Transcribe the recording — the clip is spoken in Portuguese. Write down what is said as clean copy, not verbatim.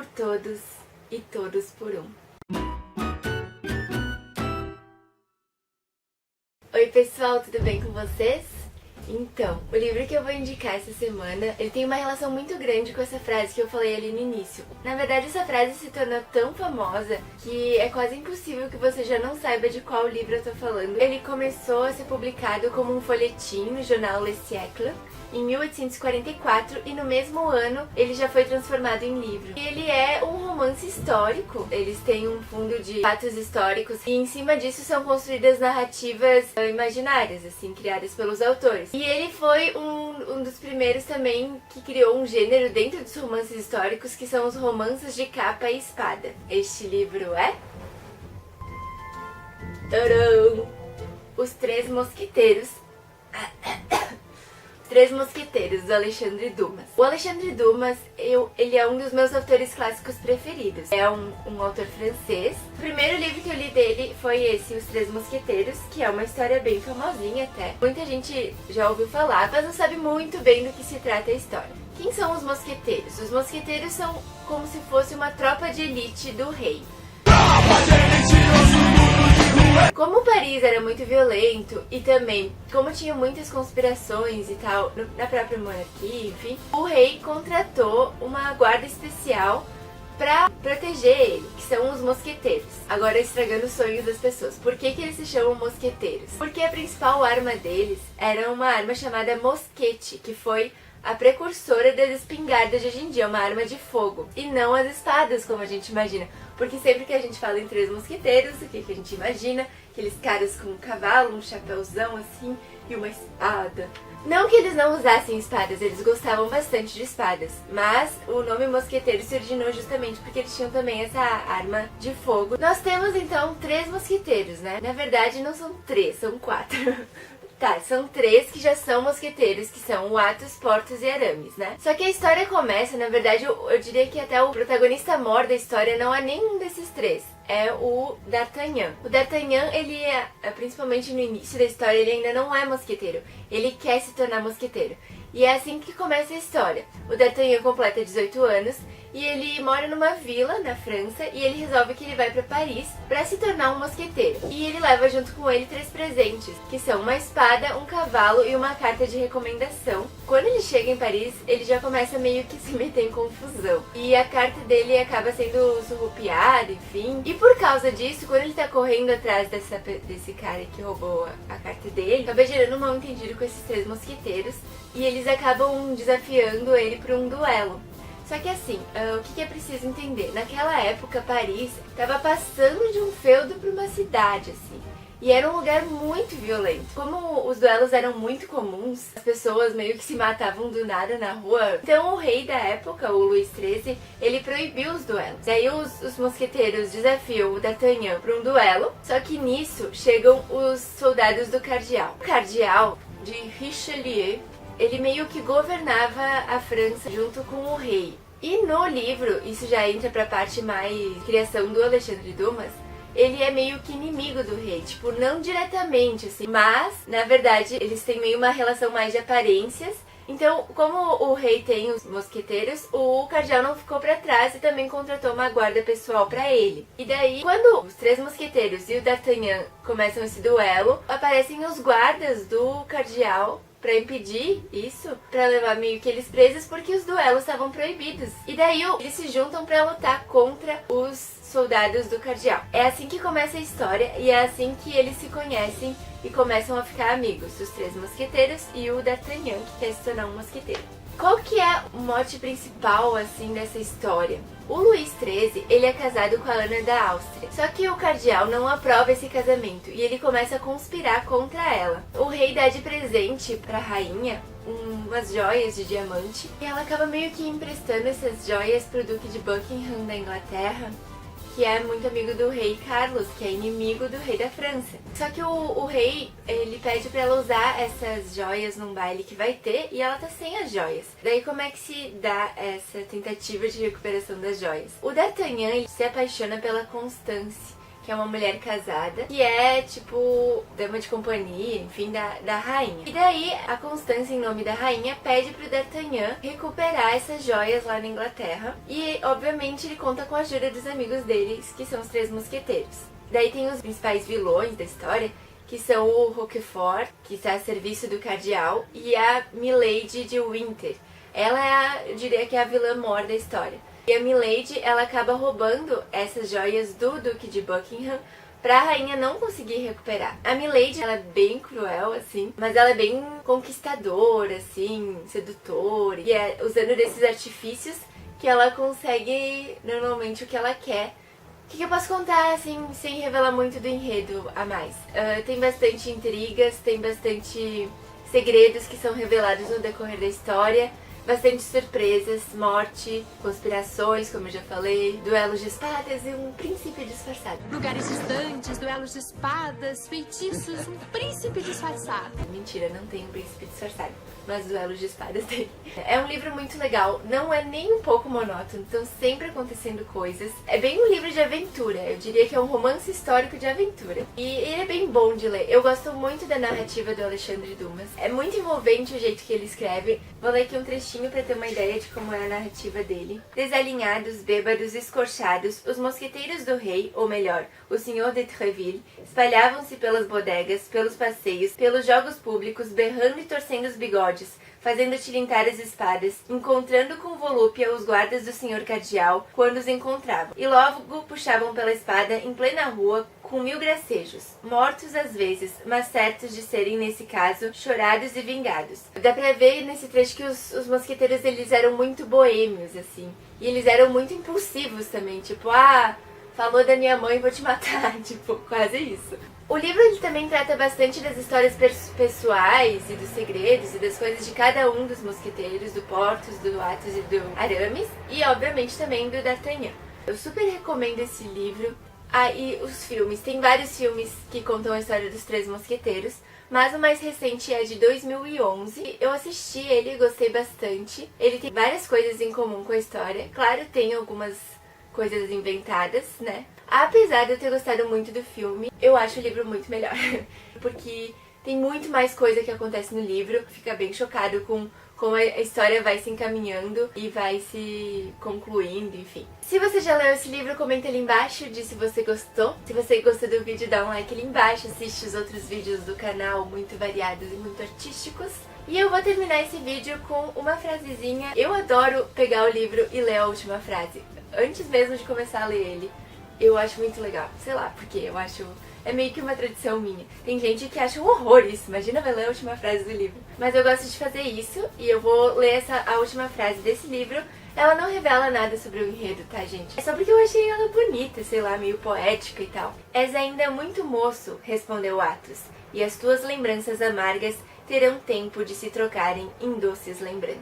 por todos e todos por um. Oi pessoal, tudo bem com vocês? Então, o livro que eu vou indicar essa semana, ele tem uma relação muito grande com essa frase que eu falei ali no início. Na verdade, essa frase se tornou tão famosa que é quase impossível que você já não saiba de qual livro eu tô falando. Ele começou a ser publicado como um folhetim no jornal Le Siècle em 1844 e no mesmo ano ele já foi transformado em livro. E ele é um romance histórico, eles têm um fundo de fatos históricos e em cima disso são construídas narrativas imaginárias, assim, criadas pelos autores. E ele foi um dos primeiros também que criou um gênero dentro dos romances históricos que são os romances de capa e espada. Este livro é... Tcharam! Os Três Mosqueteiros. Três Mosqueteiros, do Alexandre Dumas. O Alexandre Dumas, ele é um dos meus autores clássicos preferidos. É um autor francês. O primeiro livro que eu li dele foi esse, Os Três Mosqueteiros, que é uma história bem famosinha até. Muita gente já ouviu falar, mas não sabe muito bem do que se trata a história. Quem são os mosqueteiros? Os mosqueteiros são como se fosse uma tropa de elite do rei. Como Paris era muito violento e também como tinha muitas conspirações e tal na própria monarquia, enfim, o rei contratou uma guarda especial pra proteger ele, que são os mosqueteiros. Agora estragando os sonhos das pessoas. Por que eles se chamam mosqueteiros? Porque a principal arma deles era uma arma chamada mosquete, que foi a precursora das espingardas de hoje em dia, uma arma de fogo, e não as espadas, como a gente imagina. Porque sempre que a gente fala em Três Mosqueteiros, o que a gente imagina? Aqueles caras com um cavalo, um chapéuzão assim, e uma espada. Não que eles não usassem espadas, eles gostavam bastante de espadas, mas o nome mosqueteiro se originou justamente porque eles tinham também essa arma de fogo. Nós temos então três mosqueteiros, né? Na verdade não são três, são quatro. Tá, são três que já são mosqueteiros, que são o Athos, Porthos e Aramis, né? Só que a história começa, na verdade, eu diria que até o protagonista maior da história não é nenhum desses três. É o D'Artagnan. O D'Artagnan, ele principalmente no início da história, ele ainda não é mosqueteiro. Ele quer se tornar mosqueteiro. E é assim que começa a história. O D'Artagnan completa 18 anos e ele mora numa vila na França e ele resolve que ele vai pra Paris pra se tornar um mosqueteiro. E ele leva junto com ele 3 presentes, que são uma espada, um cavalo e uma carta de recomendação. Quando ele chega em Paris, ele já começa meio que se meter em confusão. E a carta dele acaba sendo surrupiada, enfim. E por causa disso, quando ele tá correndo atrás desse cara que roubou a carta dele, acaba gerando um mal-entendido com esses 3 mosqueteiros. E eles acabam desafiando ele para um duelo. Só que assim, o que é preciso entender? Naquela época, Paris estava passando de um feudo para uma cidade, assim. E era um lugar muito violento. Como os duelos eram muito comuns, as pessoas meio que se matavam do nada na rua. Então o rei da época, o Luís XIII, ele proibiu os duelos. Daí os mosqueteiros desafiam o D'Artagnan para um duelo. Só que nisso chegam os soldados do cardeal. O cardeal de Richelieu, ele meio que governava a França junto com o rei. E no livro, isso já entra pra parte mais criação do Alexandre Dumas, ele é meio que inimigo do rei, tipo, não diretamente, assim, mas, na verdade, eles têm meio uma relação mais de aparências. Então, como o rei tem os mosqueteiros, o cardeal não ficou pra trás e também contratou uma guarda pessoal pra ele. E daí, quando os 3 mosqueteiros e o D'Artagnan começam esse duelo, aparecem os guardas do cardeal pra impedir isso, pra levar meio que eles presos, porque os duelos estavam proibidos. E daí eles se juntam pra lutar contra os soldados do cardeal. É assim que começa a história e é assim que eles se conhecem e começam a ficar amigos, os 3 mosqueteiros e o D'Artagnan, que quer se tornar um mosqueteiro. Qual que é o mote principal, assim, dessa história? O Luís XIII, ele é casado com a Ana da Áustria. Só que o cardeal não aprova esse casamento e ele começa a conspirar contra ela. O rei dá de presente pra rainha umas joias de diamante e ela acaba meio que emprestando essas joias pro Duque de Buckingham da Inglaterra, que é muito amigo do rei Carlos, que é inimigo do rei da França. Só que o rei, ele pede pra ela usar essas joias num baile que vai ter e ela tá sem as joias. Daí como é que se dá essa tentativa de recuperação das joias? O D'Artagnan, ele se apaixona pela Constance, que é uma mulher casada, que é, tipo, dama de companhia, enfim, da rainha. E daí, a Constância, em nome da rainha, pede pro D'Artagnan recuperar essas joias lá na Inglaterra. E, obviamente, ele conta com a ajuda dos amigos deles, que são os Três Mosqueteiros. Daí tem os principais vilões da história, que são o Roquefort, que está a serviço do cardeal, e a Milady de Winter. Ela é, eu diria que é a vilã mor da história. E a Milady, ela acaba roubando essas joias do Duque de Buckingham pra rainha não conseguir recuperar. A Milady, ela é bem cruel, assim, mas ela é bem conquistadora, assim, sedutora. E é usando desses artifícios que ela consegue, normalmente, o que ela quer. O que eu posso contar, assim, sem revelar muito do enredo a mais? Tem bastante intrigas, tem bastante segredos que são revelados no decorrer da história. Bastante surpresas, morte, conspirações, como eu já falei, duelos de espadas e um príncipe disfarçado. Lugares distantes, duelos de espadas, feitiços, um príncipe disfarçado. Mentira, não tem um príncipe disfarçado, mas duelos de espadas tem. É um livro muito legal, não é nem um pouco monótono, estão sempre acontecendo coisas. É bem um livro de aventura, eu diria que é um romance histórico de aventura. E ele é bem bom de ler. Eu gosto muito da narrativa do Alexandre Dumas. É muito envolvente o jeito que ele escreve. Vou ler aqui um trechinho para ter uma ideia de como é a narrativa dele. Desalinhados, bêbados, escorchados, os mosqueteiros do rei, ou melhor, o senhor de Treville, espalhavam-se pelas bodegas, pelos passeios, pelos jogos públicos, berrando e torcendo os bigodes, fazendo tilintar as espadas, encontrando com volúpia os guardas do senhor cardeal quando os encontravam, e logo puxavam pela espada em plena rua com 1000 gracejos, mortos às vezes, mas certos de serem, nesse caso, chorados e vingados. Dá pra ver nesse trecho que os mosqueteiros, eles eram muito boêmios, assim, e eles eram muito impulsivos também, tipo, falou da minha mãe, vou te matar, tipo, quase isso. O livro ele também trata bastante das histórias pessoais e dos segredos e das coisas de cada um dos mosqueteiros, do Porthos, do Athos e do Aramis, e obviamente também do D'Artagnan. Eu super recomendo esse livro. E os filmes, tem vários filmes que contam a história dos Três Mosqueteiros, mas o mais recente é de 2011. Eu assisti ele e gostei bastante. Ele tem várias coisas em comum com a história. Claro, tem algumas coisas inventadas, né? Apesar de eu ter gostado muito do filme, eu acho o livro muito melhor. Porque tem muito mais coisa que acontece no livro. Fica bem chocado com como a história vai se encaminhando e vai se concluindo, enfim. Se você já leu esse livro, comenta ali embaixo, diz se você gostou. Se você gostou do vídeo, dá um like ali embaixo, assiste os outros vídeos do canal, muito variados e muito artísticos. E eu vou terminar esse vídeo com uma frasezinha. Eu adoro pegar o livro e ler a última frase, antes mesmo de começar a ler ele. Eu acho muito legal, sei lá, porque eu acho... É meio que uma tradição minha. Tem gente que acha um horror isso, imagina vai ler a última frase do livro. Mas eu gosto de fazer isso e eu vou ler a última frase desse livro. Ela não revela nada sobre o enredo, tá, gente? É só porque eu achei ela bonita, sei lá, meio poética e tal. És ainda muito moço, respondeu Athos, e as tuas lembranças amargas terão tempo de se trocarem em doces lembranças.